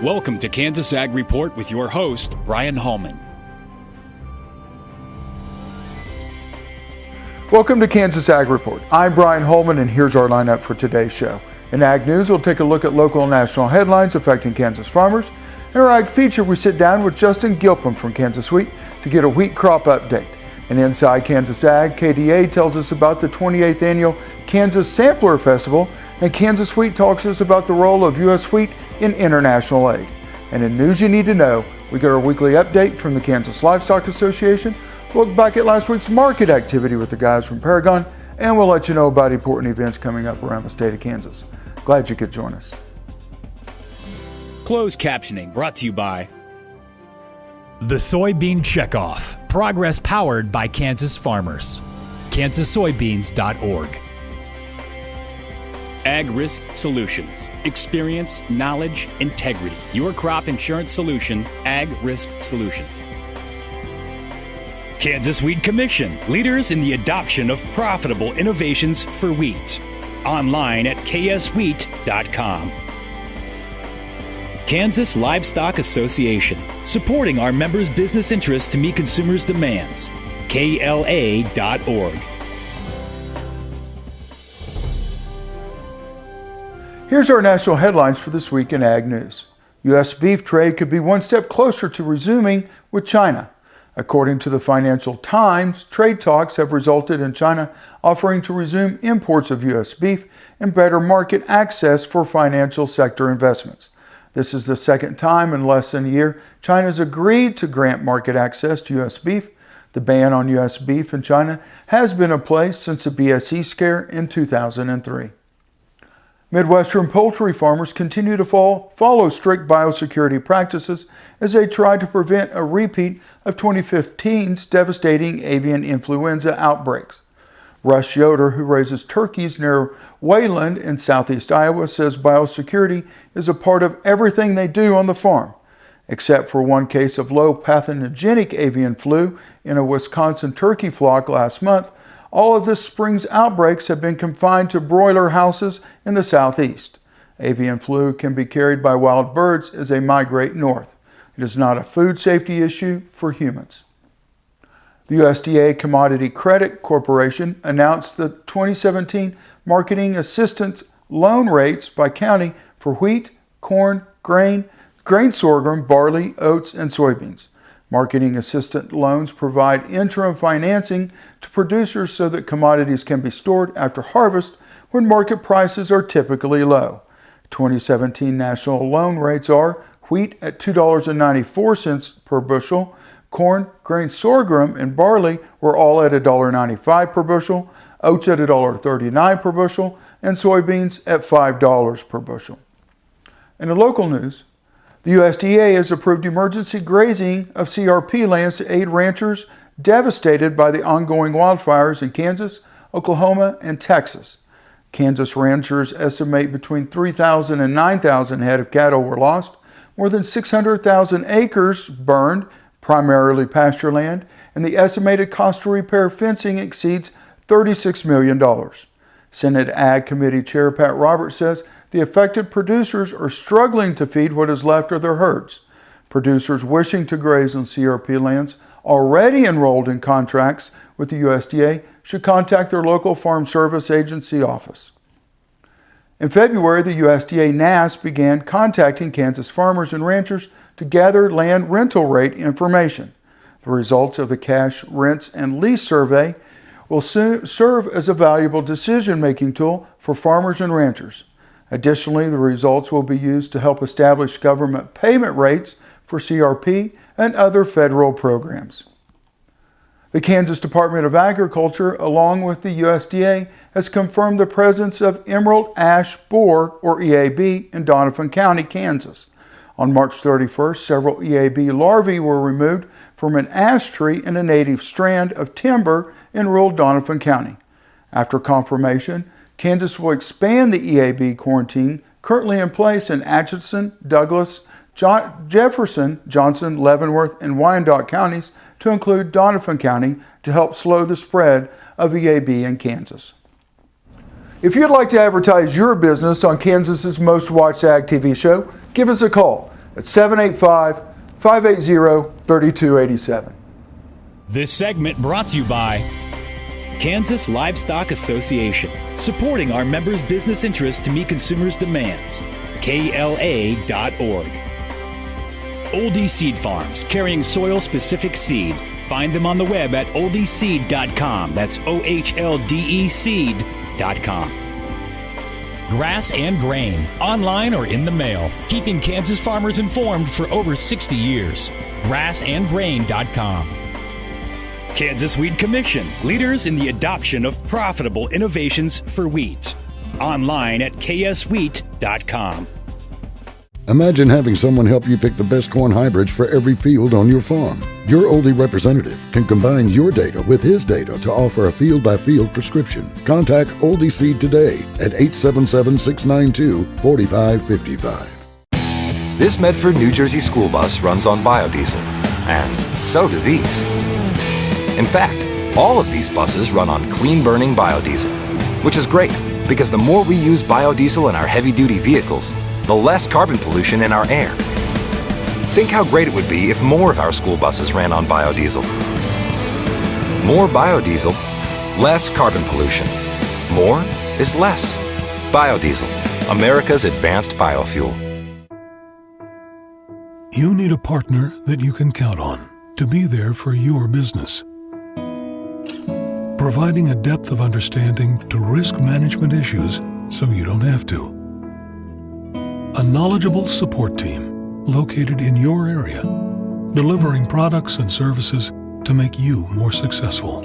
Welcome to Kansas Ag Report with your host, Brian Hallman. Welcome to Kansas Ag Report. I'm Brian Holman, and here's our lineup for today's show. In Ag News, we'll take a look at local and national headlines affecting Kansas farmers. In our Ag Feature, we sit down with Justin Gilpin from Kansas Wheat to get a wheat crop update. And inside Kansas Ag, KDA tells us about the 28th annual Kansas Sampler Festival, and Kansas Wheat talks to us about the role of U.S. wheat in international aid. And in News You Need to Know, we get our weekly update from the Kansas Livestock Association. We'll look back at last week's market activity with the guys from Paragon, and we'll let you know about important events coming up around the state of Kansas. Glad you could join us. Closed captioning brought to you by The Soybean Checkoff. Progress powered by Kansas farmers. KansasSoybeans.org. Ag Risk Solutions. Experience, knowledge, integrity. Your crop insurance solution, Ag Risk Solutions. Kansas Wheat Commission. Leaders in the adoption of profitable innovations for wheat. Online at kswheat.com. Kansas Livestock Association, supporting our members' business interests to meet consumers' demands. KLA.org. Here's our national headlines for this week in Ag News. U.S. beef trade could be one step closer to resuming with China. According to the Financial Times, trade talks have resulted in China offering to resume imports of U.S. beef and better market access for financial sector investments. This is the second time in less than a year China's agreed to grant market access to U.S. beef. The ban on U.S. beef in China has been in place since the BSE scare in 2003. Midwestern poultry farmers continue to follow strict biosecurity practices as they try to prevent a repeat of 2015's devastating avian influenza outbreaks. Russ Yoder, who raises turkeys near Wayland in southeast Iowa, says biosecurity is a part of everything they do on the farm. Except for one case of low pathogenic avian flu in a Wisconsin turkey flock last month, all of this spring's outbreaks have been confined to broiler houses in the southeast. Avian flu can be carried by wild birds as they migrate north. It is not a food safety issue for humans. The USDA Commodity Credit Corporation announced the 2017 marketing assistance loan rates by county for wheat, corn, grain sorghum, barley, oats, and soybeans. Marketing assistant loans provide interim financing to producers so that commodities can be stored after harvest when market prices are typically low. 2017 national loan rates are wheat at $2.94 per bushel, corn, grain sorghum, and barley were all at $1.95 per bushel, oats at $1.39 per bushel, and soybeans at $5 per bushel. In the local news, the USDA has approved emergency grazing of CRP lands to aid ranchers devastated by the ongoing wildfires in Kansas, Oklahoma, and Texas. Kansas ranchers estimate between 3,000 and 9,000 head of cattle were lost, more than 600,000 acres burned, primarily pasture land, and the estimated cost to repair fencing exceeds $36 million. Senate Ag Committee Chair Pat Roberts says the affected producers are struggling to feed what is left of their herds. Producers wishing to graze on CRP lands already enrolled in contracts with the USDA should contact their local Farm Service Agency office. In February, the USDA NASS began contacting Kansas farmers and ranchers to gather land rental rate information. The results of the cash rents and lease survey will serve as a valuable decision-making tool for farmers and ranchers. Additionally, the results will be used to help establish government payment rates for CRP and other federal programs. The Kansas Department of Agriculture, along with the USDA, has confirmed the presence of emerald ash borer, or EAB, in Donovan County, Kansas. On March 31st, several EAB larvae were removed from an ash tree in a native strand of timber in rural Donovan County. After confirmation, Kansas will expand the EAB quarantine currently in place in Atchison, Douglas, Jefferson, Johnson, Leavenworth, and Wyandotte counties to include Donovan County to help slow the spread of EAB in Kansas. If you'd like to advertise your business on Kansas's most watched ag TV show, give us a call at 785-580-3287. This segment brought to you by Kansas Livestock Association, supporting our members' business interests to meet consumers' demands. KLA.org. Oldie Seed Farms, carrying soil-specific seed. Find them on the web at oldieseed.com. That's OHLDE seed.com. Grass and Grain, online or in the mail, keeping Kansas farmers informed for over 60 years. Grassandgrain.com. Kansas Wheat Commission, leaders in the adoption of profitable innovations for wheat. Online at kswheat.com. Imagine having someone help you pick the best corn hybrids for every field on your farm. Your Oldie representative can combine your data with his data to offer a field-by-field prescription. Contact Oldie Seed today at 877-692-4555. This Medford, New Jersey school bus runs on biodiesel, and so do these. In fact, all of these buses run on clean-burning biodiesel, which is great because the more we use biodiesel in our heavy-duty vehicles, the less carbon pollution in our air. Think how great it would be if more of our school buses ran on biodiesel. More biodiesel, less carbon pollution. More is less. Biodiesel, America's advanced biofuel. You need a partner that you can count on to be there for your business, providing a depth of understanding to risk management issues so you don't have to. A knowledgeable support team located in your area, delivering products and services to make you more successful.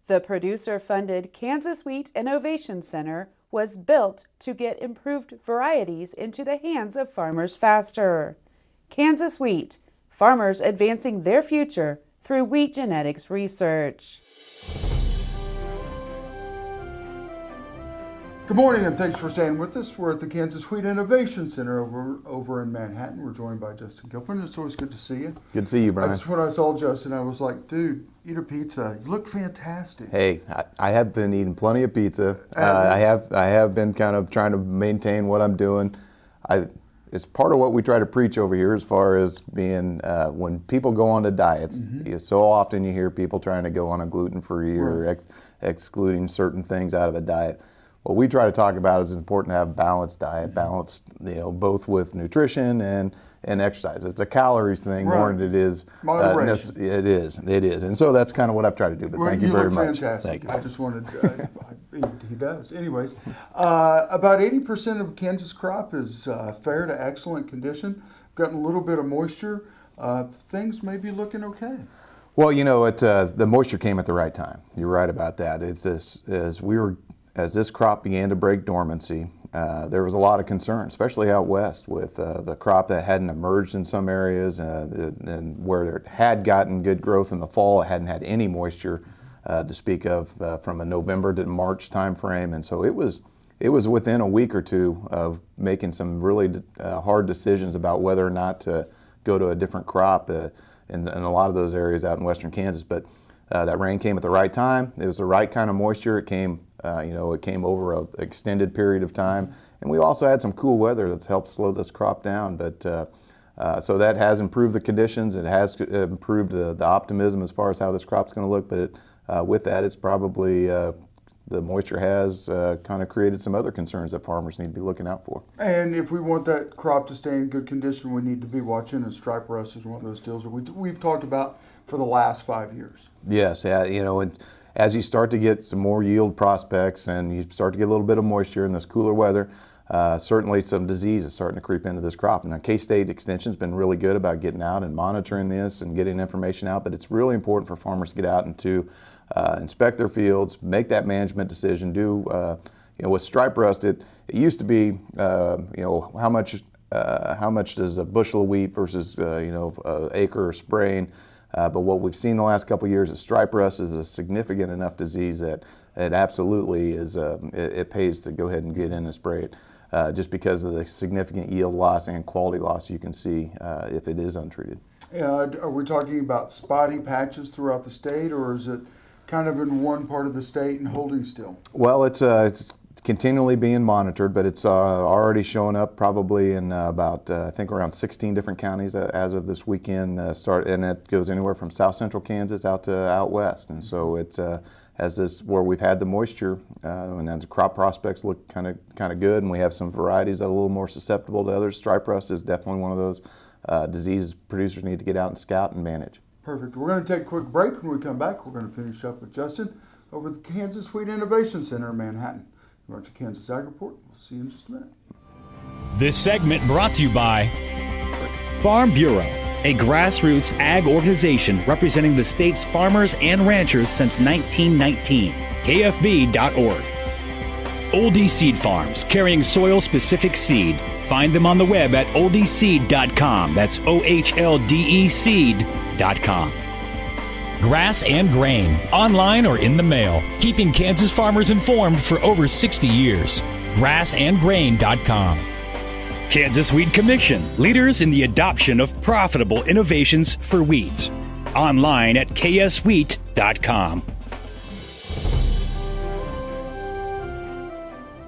The producer-funded Kansas Wheat Innovation Center was built to get improved varieties into the hands of farmers faster. Kansas Wheat, farmers advancing their future through wheat genetics research. Good morning and thanks for staying with us. We're at the Kansas Wheat Innovation Center over in Manhattan. We're joined by Justin Gilpin. It's always good to see you. Good to see you, Brian. When I saw Justin, I was like, dude, eat a pizza. You look fantastic. Hey, I have been eating plenty of pizza. I have been kind of trying to maintain what I'm doing. It's part of what we try to preach over here as far as being, when people go on to diets, so often you hear people trying to go on a gluten-free or excluding certain things out of a diet. What we try to talk about is it's important to have a balanced diet, balanced, both with nutrition and exercise. It's a calories thing more than it is. Moderation. It is. And so that's kind of what I've tried to do, but thank you very much. Fantastic. I just wanted, he does. Anyways, about 80% of Kansas crop is fair to excellent condition. Gotten a little bit of moisture. Things may be looking okay. Well, the moisture came at the right time. You're right about that. As this crop began to break dormancy, there was a lot of concern, especially out west, with the crop that hadn't emerged in some areas, and where it had gotten good growth in the fall, it hadn't had any moisture to speak of from a November to March time frame, and so it was within a week or two of making some really hard decisions about whether or not to go to a different crop in a lot of those areas out in western Kansas. But that rain came at the right time. It was the right kind of moisture. It came over an extended period of time. And we also had some cool weather that's helped slow this crop down. But so that has improved the conditions. It has improved the optimism as far as how this crop's going to look. But with that, it's probably the moisture has kind of created some other concerns that farmers need to be looking out for. And if we want that crop to stay in good condition, we need to be watching, and stripe rust is one of those deals that we've talked about for the last 5 years. Yes, and as you start to get some more yield prospects and you start to get a little bit of moisture in this cooler weather, certainly some disease is starting to creep into this crop. And K-State Extension's been really good about getting out and monitoring this and getting information out, but it's really important for farmers to get out and to inspect their fields, make that management decision, with stripe rust, it used to be, how much does a bushel of wheat versus, an acre of spraying. But what we've seen the last couple of years is stripe rust is a significant enough disease that it absolutely is, it pays to go ahead and get in and spray it, just because of the significant yield loss and quality loss you can see if it is untreated. Are we talking about spotty patches throughout the state, or is it kind of in one part of the state and holding still? Well, it's continually being monitored, but it's already showing up probably in about I think around 16 different counties as of this weekend. And it goes anywhere from south central Kansas out to out west, and so it's as this where we've had the moisture, and then the crop prospects look kind of good, and we have some varieties that are a little more susceptible to others. Stripe rust is definitely one of those diseases producers need to get out and scout and manage. Perfect. We're going to take a quick break. When we come back, we're going to finish up with Justin over at the Kansas Wheat Innovation Center in Manhattan. You're watching Kansas Ag Report. We'll see you in just a minute. This segment brought to you by Farm Bureau, a grassroots ag organization representing the state's farmers and ranchers since 1919. KFB.org. Oldie Seed Farms, carrying soil-specific seed. Find them on the web at oldieseed.com. That's OHLDE seed.com. Grass and Grain, online or in the mail, keeping Kansas farmers informed for over 60 years. Grassandgrain.com. Kansas Wheat Commission, leaders in the adoption of profitable innovations for wheat. Online at kswheat.com.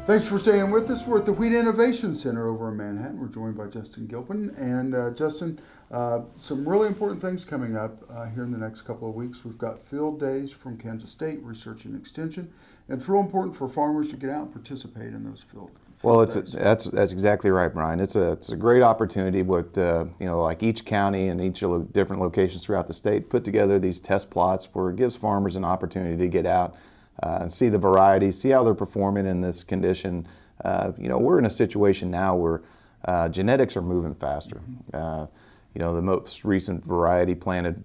Thanks for staying with us. We're at the Wheat Innovation Center over in Manhattan. We're joined by Justin Gilpin. And Justin, some really important things coming up here in the next couple of weeks. We've got field days from Kansas State Research and Extension. And it's real important for farmers to get out and participate in those field days. That's exactly right, Brian. It's a great opportunity with like each county and each different locations throughout the state put together these test plots where it gives farmers an opportunity to get out and see the varieties, see how they're performing in this condition. We're in a situation now where genetics are moving faster. The most recent variety planted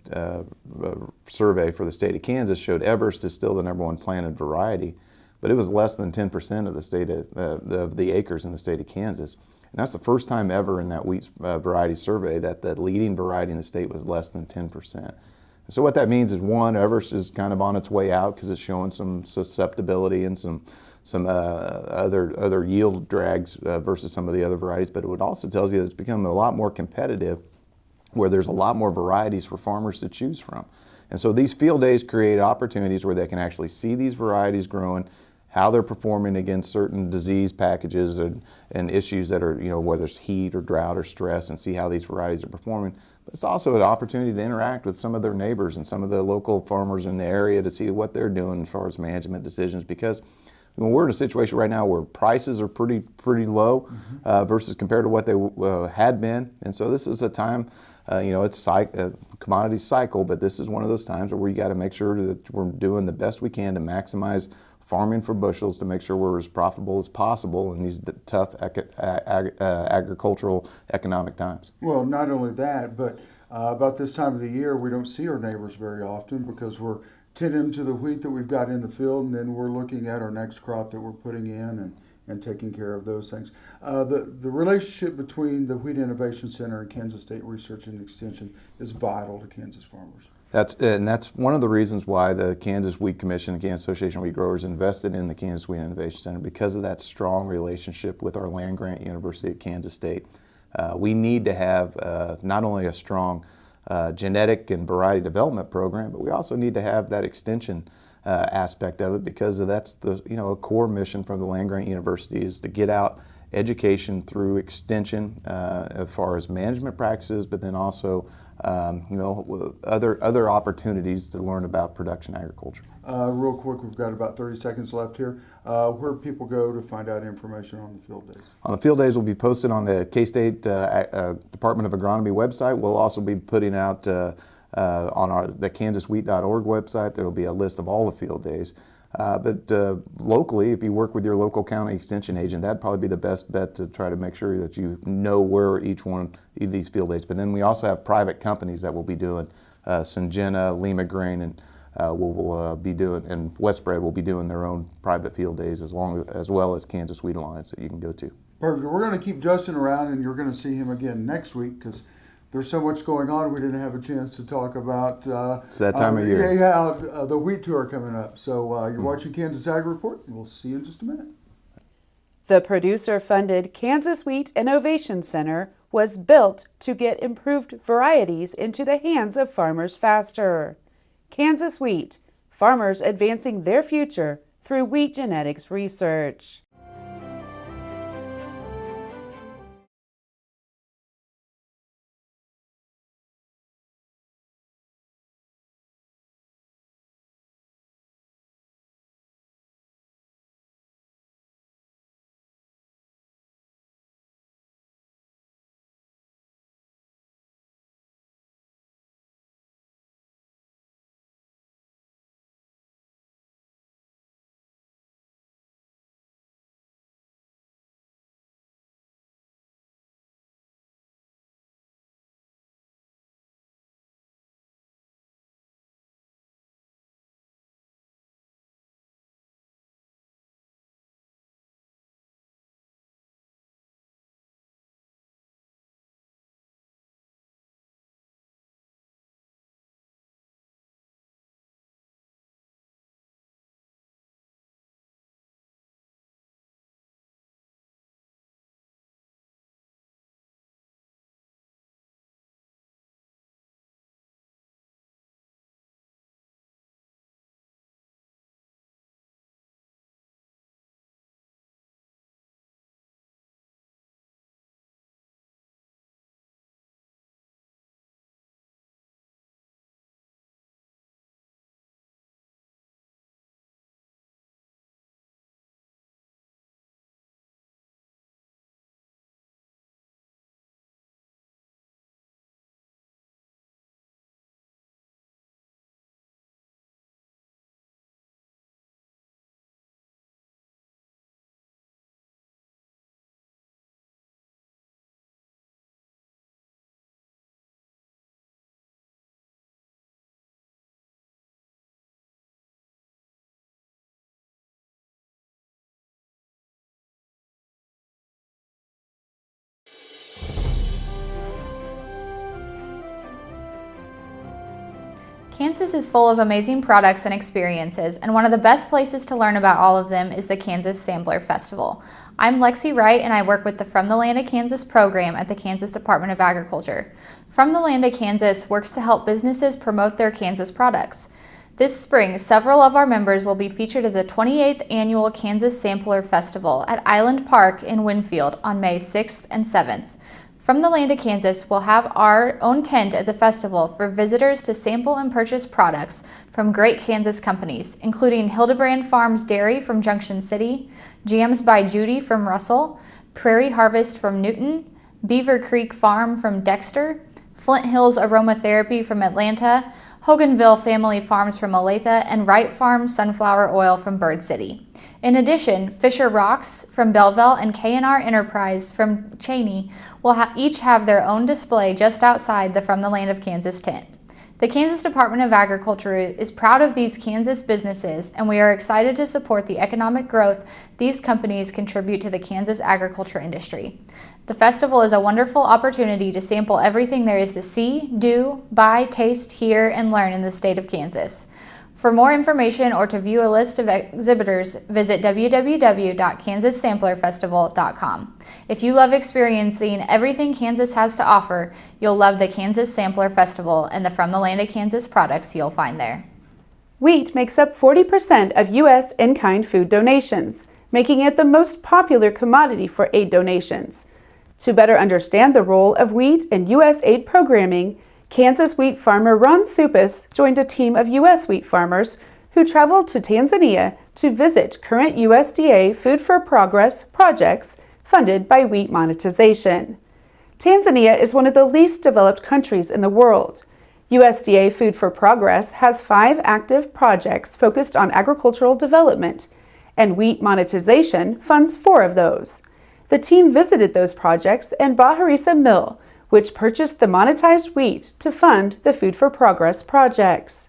survey for the state of Kansas showed Everest is still the #1 planted variety, but it was less than 10% of the state of the acres in the state of Kansas. And that's the first time ever in that wheat variety survey that the leading variety in the state was less than 10%. So what that means is, one, Everest is kind of on its way out because it's showing some susceptibility and some other yield drags versus some of the other varieties. But it also tells you that it's becoming a lot more competitive, where there's a lot more varieties for farmers to choose from. And so these field days create opportunities where they can actually see these varieties growing, how they're performing against certain disease packages and issues that are, whether it's heat or drought or stress, and see how these varieties are performing. But it's also an opportunity to interact with some of their neighbors and some of the local farmers in the area to see what they're doing as far as management decisions, because we're in a situation right now where prices are pretty low versus compared to what they had been. And so this is a time, it's a commodity cycle, but this is one of those times where we got to make sure that we're doing the best we can to maximize farming for bushels to make sure we're as profitable as possible in these tough agricultural economic times. Well, not only that, but about this time of the year, we don't see our neighbors very often because we're tending to the wheat that we've got in the field, and then we're looking at our next crop that we're putting in and taking care of those things. The relationship between the Wheat Innovation Center and Kansas State Research and Extension is vital to Kansas farmers. That's one of the reasons why the Kansas Wheat Commission and Kansas Association of Wheat Growers invested in the Kansas Wheat Innovation Center, because of that strong relationship with our land-grant University at Kansas State. We need to have not only a strong genetic and variety development program, but we also need to have that extension aspect of it, because that's a core mission from the land-grant university is to get out education through extension as far as management practices, but then also other opportunities to learn about production agriculture. Real quick, we've got about 30 seconds left here. Where do people go to find out information on the field days? On the field days will be posted on the K-State Department of Agronomy website. We'll also be putting out on the kansaswheat.org website. There will be a list of all the field days. But locally, if you work with your local county extension agent, that'd probably be the best bet to try to make sure that you know where each one of these field days. But then we also have private companies that will be doing Syngenta, Lima Grain, and will be doing, and Westbred will be doing their own private field days as well as Kansas Wheat Alliance that you can go to. Perfect. We're going to keep Justin around, and you're going to see him again next week because there's so much going on. We didn't have a chance to talk about it's that time of year. The wheat tour coming up. So you're watching Kansas Ag Report, and we'll see you in just a minute. The producer-funded Kansas Wheat Innovation Center was built to get improved varieties into the hands of farmers faster. Kansas Wheat, farmers advancing their future through wheat genetics research. Kansas is full of amazing products and experiences, and one of the best places to learn about all of them is the Kansas Sampler Festival. I'm Lexi Wright, and I work with the From the Land of Kansas program at the Kansas Department of Agriculture. From the Land of Kansas works to help businesses promote their Kansas products. This spring, several of our members will be featured at the 28th Annual Kansas Sampler Festival at Island Park in Winfield on May 6th and 7th. From the Land of Kansas will have our own tent at the festival for visitors to sample and purchase products from great Kansas companies, including Hildebrand Farms Dairy from Junction City, Jams by Judy from Russell, Prairie Harvest from Newton, Beaver Creek Farm from Dexter, Flint Hills Aromatherapy from Atlanta, Hoganville Family Farms from Olathe, and Wright Farm Sunflower Oil from Bird City. In addition, Fisher Rocks from Belleville and K&R Enterprise from Cheney will each have their own display just outside the From the Land of Kansas tent. The Kansas Department of Agriculture is proud of these Kansas businesses, and we are excited to support the economic growth these companies contribute to the Kansas agriculture industry. The festival is a wonderful opportunity to sample everything there is to see, do, buy, taste, hear, and learn in the state of Kansas. For more information or to view a list of exhibitors, visit www.kansassamplerfestival.com. If you love experiencing everything Kansas has to offer, you'll love the Kansas Sampler Festival and the From the Land of Kansas products you'll find there. Wheat makes up 40% of U.S. in-kind food donations, making it the most popular commodity for aid donations. To better understand the role of wheat in U.S. aid programming, Kansas wheat farmer Ron Supas joined a team of U.S. wheat farmers who traveled to Tanzania to visit current USDA Food for Progress projects funded by wheat monetization. Tanzania is one of the least developed countries in the world. USDA Food for Progress has 5 active projects focused on agricultural development, and wheat monetization funds 4 of those. The team visited those projects in Baharisa Mill, which purchased the monetized wheat to fund the Food for Progress projects.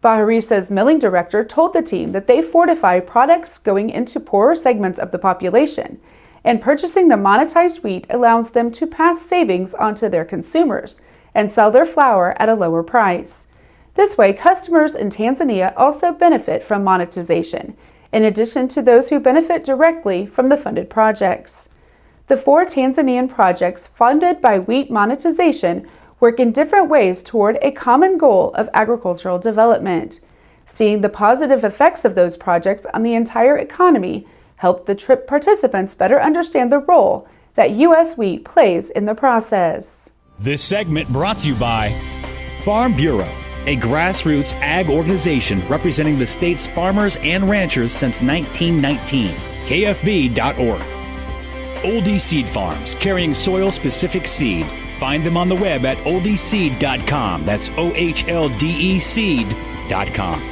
Baharisa's milling director told the team that they fortify products going into poorer segments of the population, and purchasing the monetized wheat allows them to pass savings onto their consumers and sell their flour at a lower price. This way, customers in Tanzania also benefit from monetization, in addition to those who benefit directly from the funded projects. The 4 Tanzanian projects funded by wheat monetization work in different ways toward a common goal of agricultural development. Seeing the positive effects of those projects on the entire economy helped the trip participants better understand the role that U.S. wheat plays in the process. This segment brought to you by Farm Bureau, a grassroots ag organization representing the state's farmers and ranchers since 1919. KFB.org. Oldie Seed Farms, carrying soil-specific seed. Find them on the web at oldieseed.com. That's OHLDE seed.com.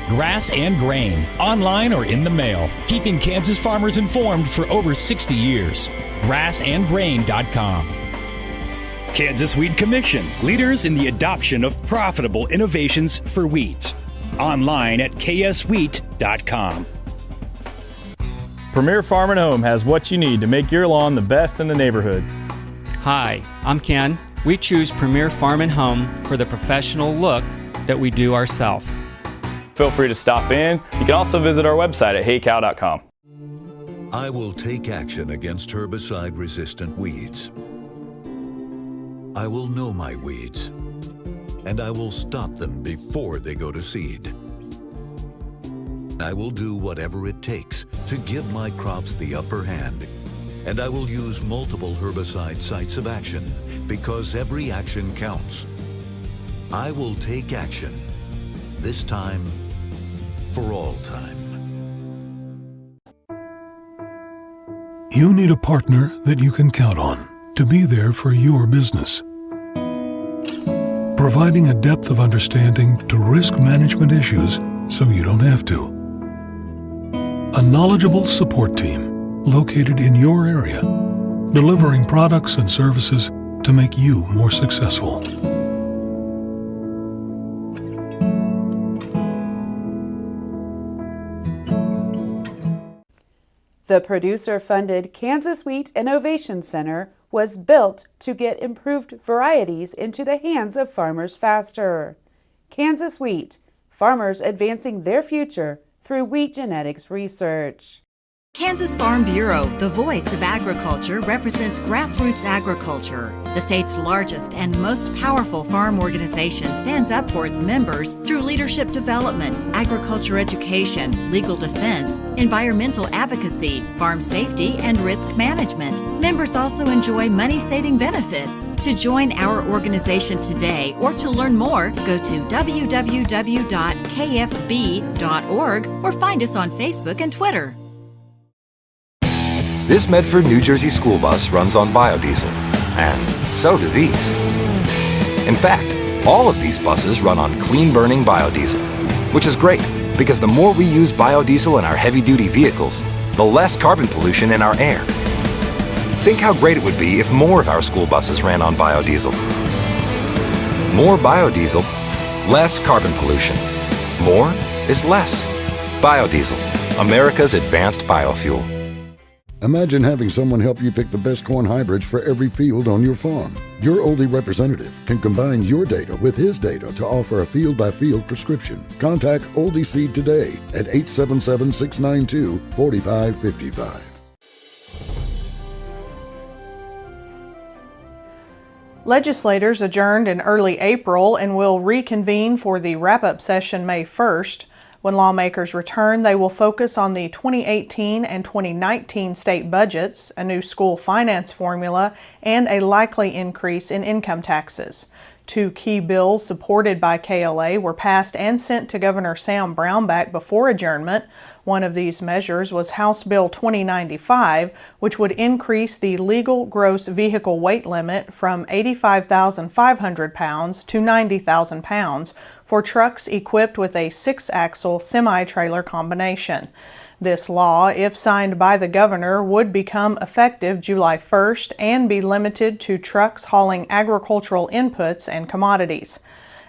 Grass and Grain, online or in the mail, keeping Kansas farmers informed for over 60 years. grassandgrain.com. Kansas Wheat Commission, leaders in the adoption of profitable innovations for wheat. Online at kswheat.com. Premier Farm & Home has what you need to make your lawn the best in the neighborhood. Hi, I'm Ken. We choose Premier Farm & Home for the professional look that we do ourselves. Feel free to stop in. You can also visit our website at heycow.com. I will take action against herbicide-resistant weeds. I will know my weeds, and I will stop them before they go to seed. I will do whatever it takes to give my crops the upper hand, and I will use multiple herbicide sites of action because every action counts. I will take action, this time for all time. You need a partner that you can count on to be there for your business, providing a depth of understanding to risk management issues so you don't have to. A knowledgeable support team located in your area, delivering products and services to make you more successful. The producer-funded Kansas Wheat Innovation Center was built to get improved varieties into the hands of farmers faster. Kansas Wheat, farmers advancing their future through wheat genetics research. Kansas Farm Bureau, the voice of agriculture, represents grassroots agriculture. The state's largest and most powerful farm organization stands up for its members through leadership development, agriculture education, legal defense, environmental advocacy, farm safety, and risk management. Members also enjoy money-saving benefits. To join our organization today or to learn more, go to www.kfb.org or find us on Facebook and Twitter. This Medford, New Jersey school bus runs on biodiesel, and so do these. In fact, all of these buses run on clean-burning biodiesel, which is great because the more we use biodiesel in our heavy-duty vehicles, the less carbon pollution in our air. Think how great it would be if more of our school buses ran on biodiesel. More biodiesel, less carbon pollution. More is less. Biodiesel, America's advanced biofuel. Imagine having someone help you pick the best corn hybrids for every field on your farm. Your Oldie representative can combine your data with his data to offer a field-by-field prescription. Contact Oldie Seed today at 877-692-4555. Legislators adjourned in early April and will reconvene for the wrap-up session May 1st. When lawmakers return, they will focus on the 2018 and 2019 state budgets, a new school finance formula, and a likely increase in income taxes. Two key bills supported by KLA were passed and sent to Governor Sam Brownback before adjournment. One of these measures was House Bill 2095, which would increase the legal gross vehicle weight limit from 85,500 pounds to 90,000 pounds for trucks equipped with a 6-axle semi-trailer combination. This law, if signed by the governor, would become effective July 1st and be limited to trucks hauling agricultural inputs and commodities.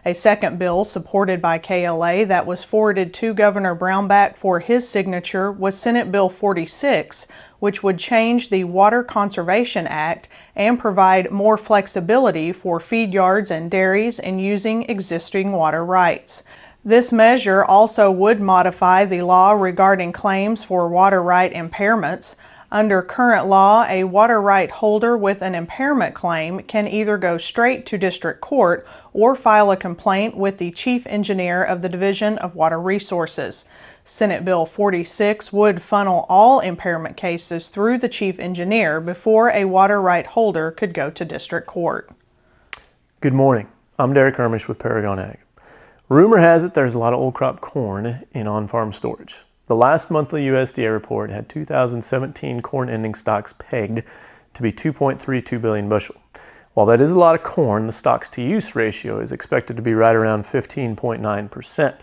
A second bill supported by KLA that was forwarded to Governor Brownback for his signature was Senate Bill 46, which would change the Water Conservation Act and provide more flexibility for feed yards and dairies in using existing water rights. This measure also would modify the law regarding claims for water right impairments. Under current law, a water right holder with an impairment claim can either go straight to district court or file a complaint with the chief engineer of the Division of Water Resources. Senate Bill 46 would funnel all impairment cases through the chief engineer before a water right holder could go to district court. Good morning. I'm Derek Ermish with Paragon Ag. Rumor has it there's a lot of old crop corn in on-farm storage. The last monthly USDA report had 2017 corn ending stocks pegged to be 2.32 billion bushel. While that is a lot of corn, the stocks-to-use ratio is expected to be right around 15.9%.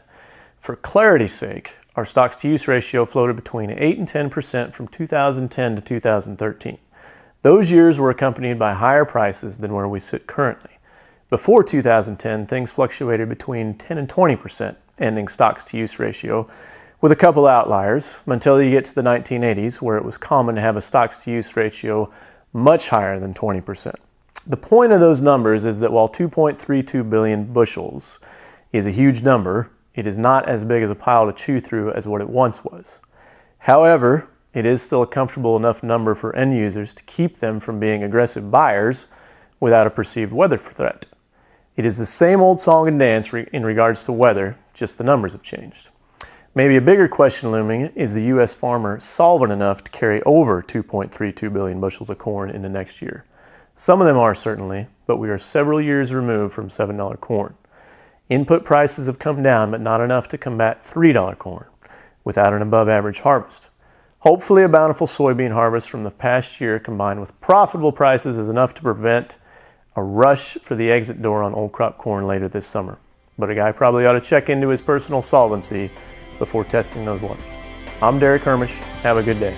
For clarity's sake, our stocks-to-use ratio floated between 8 and 10% from 2010 to 2013. Those years were accompanied by higher prices than where we sit currently. Before 2010, things fluctuated between 10 and 20% ending stocks-to-use ratio, with a couple outliers, until you get to the 1980s, where it was common to have a stocks-to-use ratio much higher than 20%. The point of those numbers is that while 2.32 billion bushels is a huge number, it is not as big as a pile to chew through as what it once was. However, it is still a comfortable enough number for end users to keep them from being aggressive buyers without a perceived weather threat. It is the same old song and dance in regards to weather, just the numbers have changed. Maybe a bigger question looming, is the U.S. farmer solvent enough to carry over 2.32 billion bushels of corn into next year? Some of them are certainly, but we are several years removed from $7 corn. Input prices have come down, but not enough to combat $3 corn without an above-average harvest. Hopefully a bountiful soybean harvest from the past year combined with profitable prices is enough to prevent a rush for the exit door on old crop corn later this summer. But a guy probably ought to check into his personal solvency before testing those waters. I'm Derek Ermish. Have a good day.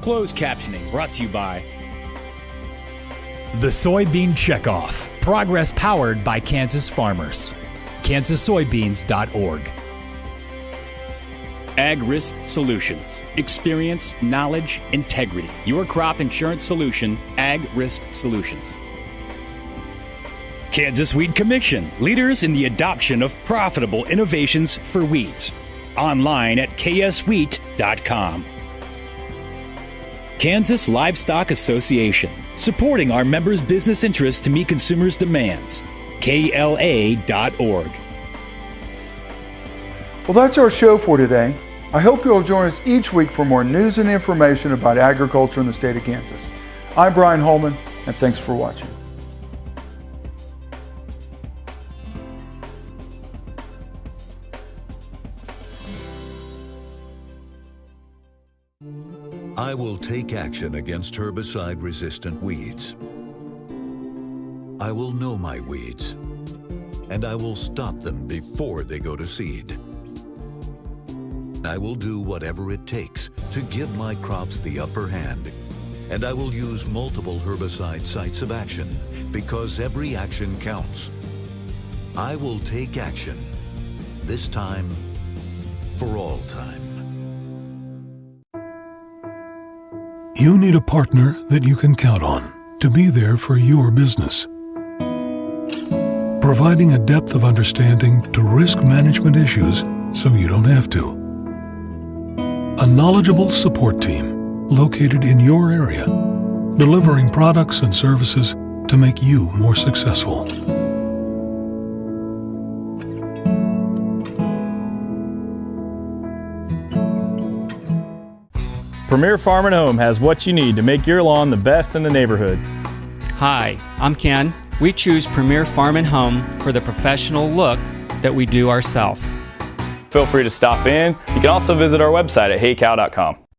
Closed captioning brought to you by The Soybean Checkoff. Progress powered by Kansas farmers. KansasSoybeans.org. Ag Risk Solutions. Experience, knowledge, integrity. Your crop insurance solution, Ag Risk Solutions. Kansas Wheat Commission. Leaders in the adoption of profitable innovations for wheat. Online at kswheat.com. Kansas Livestock Association, supporting our members' business interests to meet consumers' demands. KLA.org. Well, that's our show for today. I hope you'll join us each week for more news and information about agriculture in the state of Kansas. I'm Brian Holman, and thanks for watching. I will take action against herbicide-resistant weeds. I will know my weeds, and I will stop them before they go to seed. I will do whatever it takes to give my crops the upper hand, and I will use multiple herbicide sites of action because every action counts. I will take action, this time for all time. You need a partner that you can count on to be there for your business. Providing a depth of understanding to risk management issues so you don't have to. A knowledgeable support team located in your area, delivering products and services to make you more successful. Premier Farm and Home has what you need to make your lawn the best in the neighborhood. Hi, I'm Ken. We choose Premier Farm and Home for the professional look that we do ourselves. Feel free to stop in. You can also visit our website at heycow.com.